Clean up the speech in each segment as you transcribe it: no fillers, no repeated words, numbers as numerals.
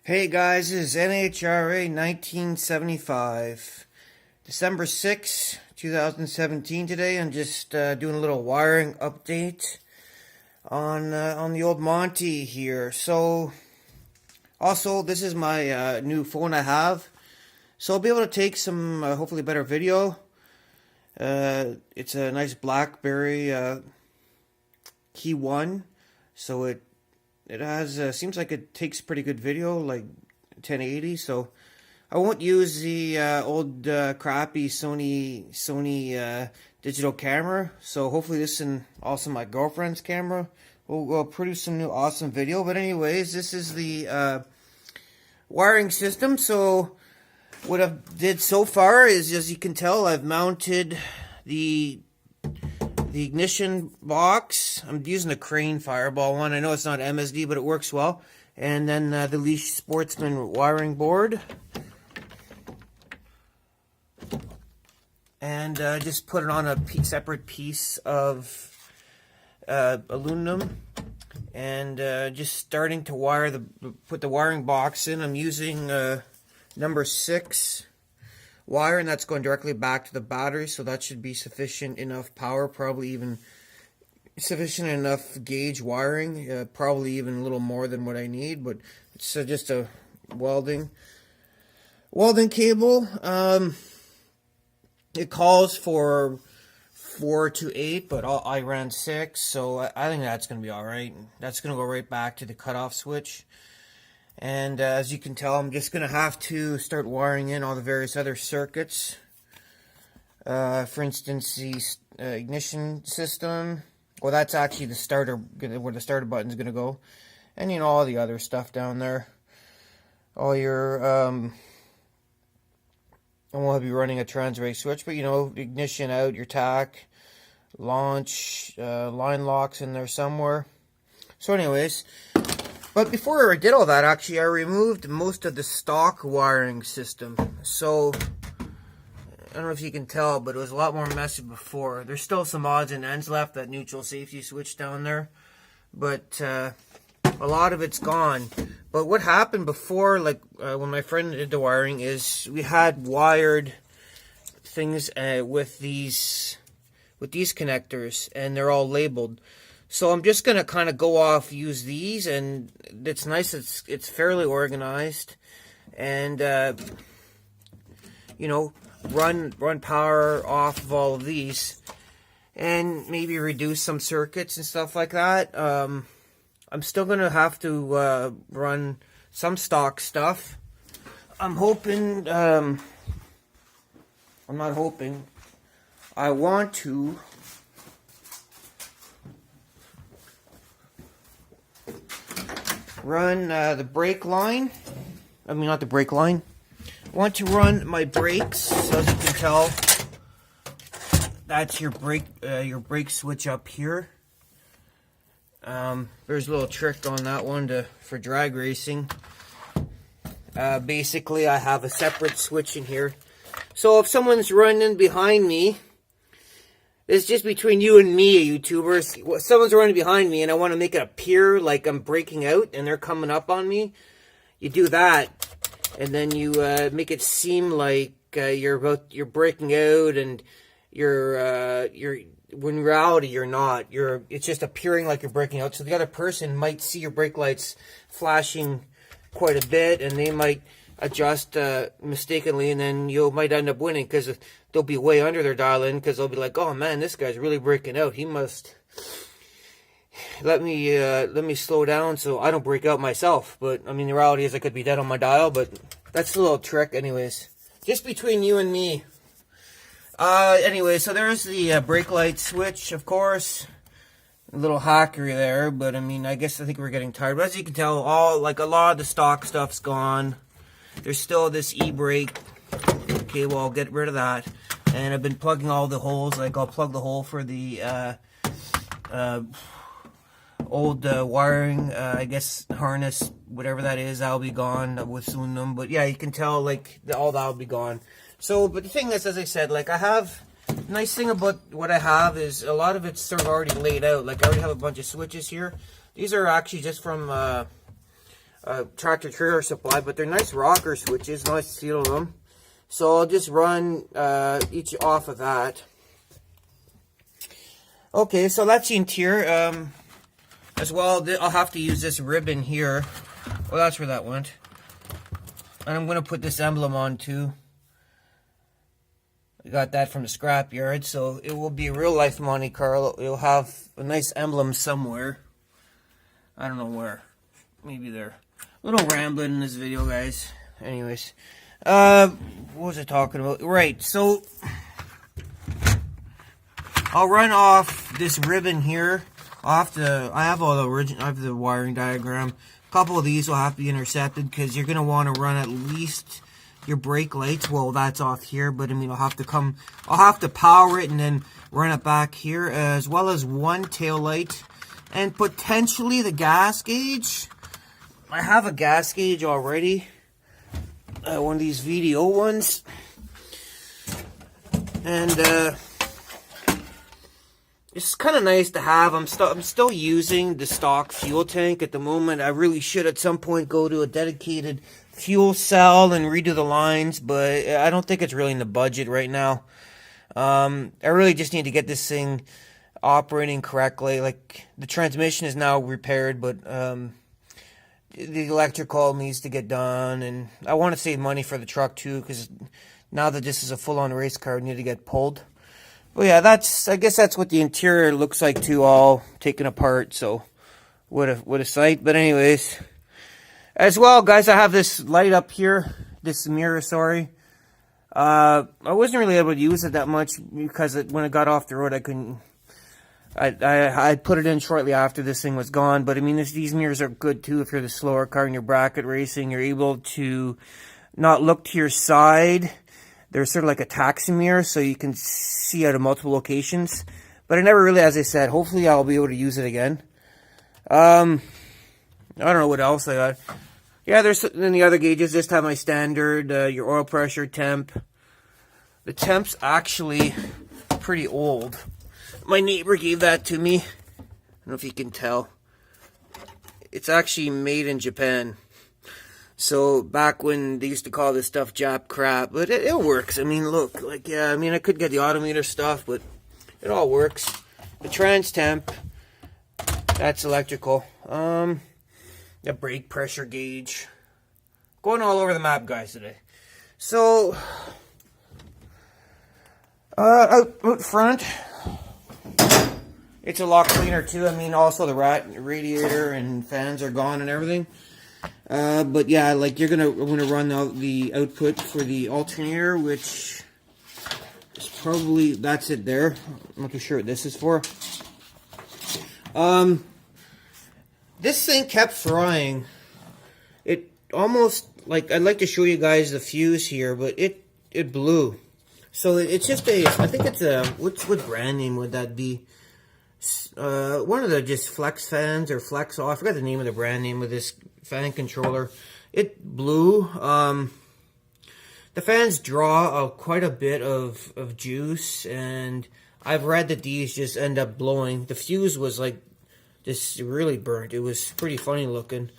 Hey guys, this is NHRA 1975, December 6, 2017 today. I'm just doing a little wiring update on the old Monty here. So, also, this is my new phone I have, so I'll be able to take some, hopefully better video. It's a nice BlackBerry KeyOne, so it has, seems like it takes pretty good video, like 1080, so I won't use the old crappy Sony digital camera, so hopefully this and also my girlfriend's camera will produce some new awesome video. But anyways, this is the wiring system. So what I've did so far is, as you can tell, I've mounted the ignition box. I'm using a Crane Fireball one. I know it's not MSD, but it works well. And then the Leash Sportsman wiring board. And just put it on a separate piece of aluminum. And just starting to wire put the wiring box in. I'm using number 6 wire, and that's going directly back to the battery, so that should be sufficient enough power, probably even sufficient enough gauge wiring, probably even a little more than what I need, but it's just a welding cable. It calls for 4 to 8, but I ran 6, so I think that's going to be alright. That's going to go right back to the cutoff switch. And as you can tell, I'm just going to have to start wiring in all the various other circuits. For instance, the ignition system. Well, that's actually the starter, where the starter button is going to go. And, you know, all the other stuff down there. All your, I won't be running a trans-ray switch, but, you know, ignition out, your tack, launch, line locks in there somewhere. So anyways, but before I did all that, actually, I removed most of the stock wiring system. So, I don't know if you can tell, but it was a lot more messy before. There's still some odds and ends left, that neutral safety switch down there. But a lot of it's gone. But what happened before, like when my friend did the wiring, is we had wired things with these connectors, and they're all labeled. So I'm just gonna kind of go off, use these, and it's nice. It's fairly organized, and you know, run power off of all of these, and maybe reduce some circuits and stuff like that. I'm still gonna have to run some stock stuff. I'm hoping. I'm not hoping. I want to. Run the brake line. I mean, not the brake line. I want to run my brakes. So as you can tell, that's your brake switch up here. There's a little trick on that one for drag racing. Basically, I have a separate switch in here. So if someone's running behind me, it's just between you and me, YouTubers. Someone's running behind me and I want to make it appear like I'm breaking out and they're coming up on me. You do that, and then you make it seem like you're breaking out, and when in reality you're not. It's just appearing like you're breaking out. So the other person might see your brake lights flashing quite a bit, and they might adjust mistakenly, and then you might end up winning because they'll be way under their dial-in, because they'll be like, oh man, this guy's really breaking out. He must let me slow down so I don't break out myself. But I mean, the reality is I could be dead on my dial, but that's a little trick anyways. Just between you and me. Anyway, so there's the brake light switch, of course. A little hackery there, but I mean, I think we're getting tired. But as you can tell, a lot of the stock stuff's gone. There's still this e-brake. Okay, well, I'll get rid of that. And I've been plugging all the holes. Like, I'll plug the hole for the old wiring, I guess, harness, whatever that is. That'll be gone with aluminum. But yeah, you can tell, like, all that'll be gone. So, but the thing is, as I said, like, I have... Nice thing about what I have is a lot of it's sort of already laid out. Like, I already have a bunch of switches here. These are actually just from a tractor trailer supply, but they're nice rocker switches, nice feel to them. So I'll just run each off of that. Okay, so that's the interior. As well, I'll have to use this ribbon here. Well, that's where that went. And I'm going to put this emblem on too. I got that from the scrapyard, so it will be a real life Monte Carlo. It'll have a nice emblem somewhere. I don't know where. Maybe there. A little rambling in this video, guys. Anyways. What was I talking about? Right, so I'll run off this ribbon here. I have all the original, I have the wiring diagram. A couple of these will have to be intercepted because you're going to want to run at least your brake lights. Well, that's off here, but I mean, I'll have to power it and then run it back here, as well as one tail light and potentially the gas gauge. I have a gas gauge already, one of these VDO ones, and it's kind of nice to have. I'm still using the stock fuel tank at the moment. I really should at some point go to a dedicated fuel cell and redo the lines, but I don't think it's really in the budget right now. I really just need to get this thing operating correctly. Like, the transmission is now repaired, but the electrical needs to get done, and I want to save money for the truck too, because now that this is a full-on race car, I need to get pulled. Well, yeah, I guess that's what the interior looks like too, all taken apart. So, what a sight. But anyways, as well, guys, I have this light up here, this mirror. Sorry, I wasn't really able to use it that much because when I got off the road, I couldn't. I put it in shortly after this thing was gone. But I mean, these mirrors are good too if you're the slower car and you're bracket racing. You're able to not look to your side. They're sort of like a taxi mirror, so you can see out of multiple locations. But I never really, as I said, hopefully I'll be able to use it again. I don't know what else I got. Yeah, there's then the other gauges. Just have my standard, your oil pressure, temp. The temp's actually pretty old. My neighbor gave that to me. I don't know if you can tell. It's actually made in Japan. So, back when they used to call this stuff Jap crap, but it works. I mean, look, like, yeah, I mean, I could get the odometer stuff, but it all works. The trans temp, that's electrical. The brake pressure gauge. Going all over the map, guys, today. So, out front, it's a lot cleaner, too. I mean, also the radiator and fans are gone and everything. But yeah, like I'm gonna run the output for the alternator, which is probably, that's it there. I'm not too sure what this is for. This thing kept frying. It almost, like, I'd like to show you guys the fuse here, but it blew. So it's just I think it's what brand name would that be? One of the just flex fans or flex off. I forgot the name of the brand name of this fan controller. It blew. The fans draw quite a bit of juice, and I've read that these just end up blowing. The fuse was like just really burnt. It was pretty funny looking,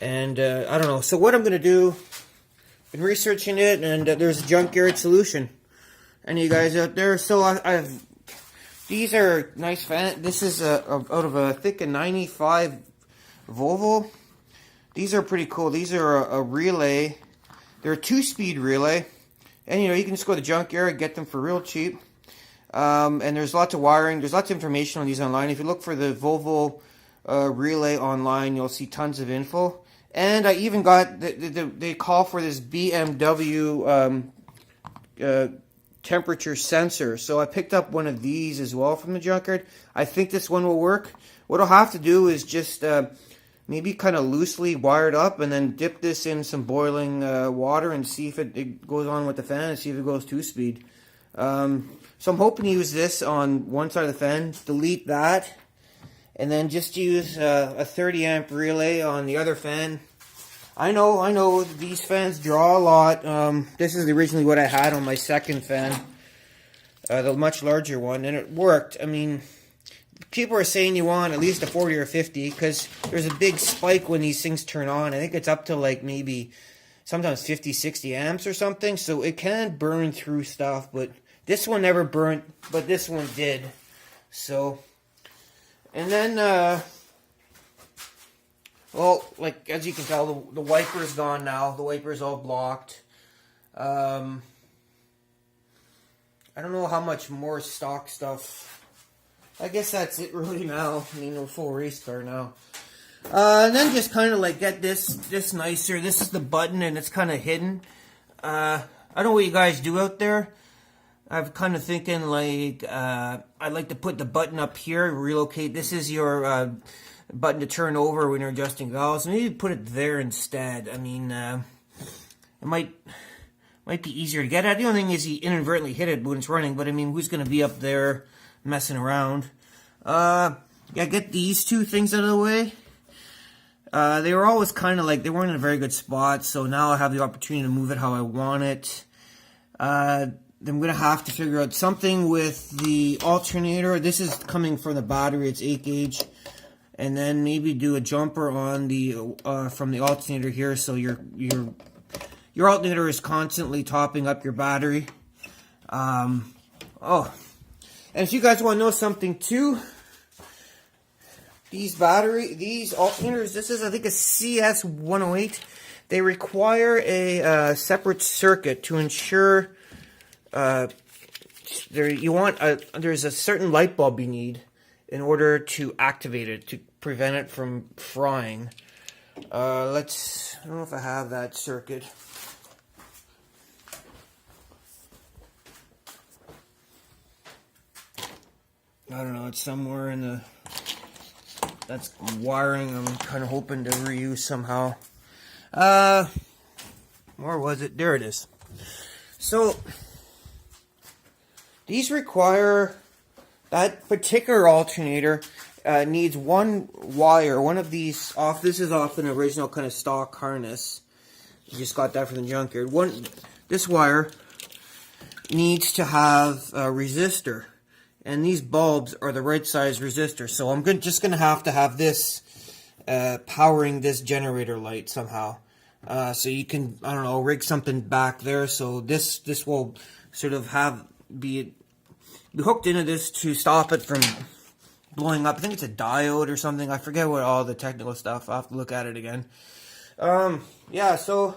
and I don't know. So what I'm gonna do, been researching it, and there's a junkyard solution. Any of you guys out there? So I've these are nice fans. This is out of I think a 95 Volvo. These are pretty cool. These are a relay. They're a 2-speed relay. And you know, you can just go to the junkyard and get them for real cheap. And there's lots of wiring. There's lots of information on these online. If you look for the Volvo relay online, you'll see tons of info. And I even got, they call for this BMW temperature sensor. So I picked up one of these as well from the junkyard. I think this one will work. What I'll have to do is just maybe kind of loosely wire it up and then dip this in some boiling water and see if it goes on with the fan and see if it goes 2-speed. So I'm hoping to use this on one side of the fan, delete that, and then just use a 30 amp relay on the other fan. I know, these fans draw a lot. This is originally what I had on my second fan, the much larger one, and it worked. I mean, people are saying you want at least a 40 or 50 because there's a big spike when these things turn on. I think it's up to like maybe sometimes 50, 60 amps or something. So it can burn through stuff, but this one never burnt, but this one did. So, and then, well, like as you can tell, the wiper's gone now. The wiper's all blocked. I don't know how much more stock stuff. I guess that's it really now. I mean, a full race car now. And then just kind of like get this nicer. This is the button and it's kind of hidden. I don't know what you guys do out there. I'm kind of thinking like I'd like to put the button up here, relocate. This is your button to turn over when you're adjusting valves. Maybe put it there instead. I mean, it might be easier to get at. The only thing is you inadvertently hit it when it's running. But I mean, who's going to be up there messing around? Yeah, get these two things out of the way. They were always kind of like, they weren't in a very good spot, so now I have the opportunity to move it how I want it. I'm going to have to figure out something with the alternator. This is coming from the battery, it's 8 gauge. And then maybe do a jumper on the from the alternator here, so your alternator is constantly topping up your battery. Oh, and if you guys want to know something too, these alternators, this is I think a CS108. They require a separate circuit to ensure there's a certain light bulb you need in order to activate it, to prevent it from frying. I don't know if I have that circuit. I don't know, it's somewhere in the, that's wiring I'm kind of hoping to reuse somehow. Where was it? There it is. So, these require, that particular alternator needs one wire, one of these off. This is off an original kind of stock harness. You just got that from the junkyard. This wire needs to have a resistor, and these bulbs are the right size resistor. So I'm just going to have this powering this generator light somehow. So you can, I don't know, rig something back there. So this will sort of be hooked into this to stop it from blowing up. I think it's a diode or something. I forget what all the technical stuff. I'll have to look at it again. Yeah, so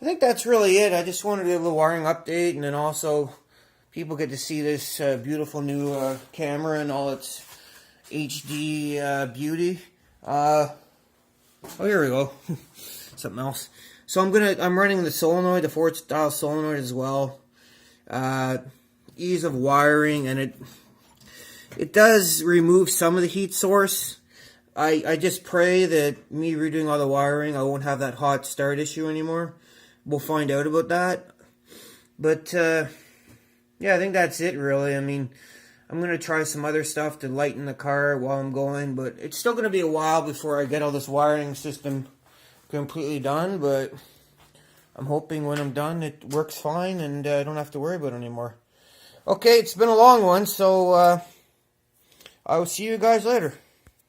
I think that's really it. I just wanted to do a little wiring update, and then also people get to see this beautiful new camera and all its HD beauty. Oh, here we go. Something else. So I'm running the solenoid, the Ford style solenoid as well. Ease of wiring, and it does remove some of the heat source. I just pray that me redoing all the wiring, I won't have that hot start issue anymore. We'll find out about that. But yeah, I think that's it really. I mean, I'm going to try some other stuff to lighten the car while I'm going, but it's still going to be a while before I get all this wiring system completely done, but I'm hoping when I'm done it works fine and I don't have to worry about it anymore. Okay, it's been a long one, so I will see you guys later.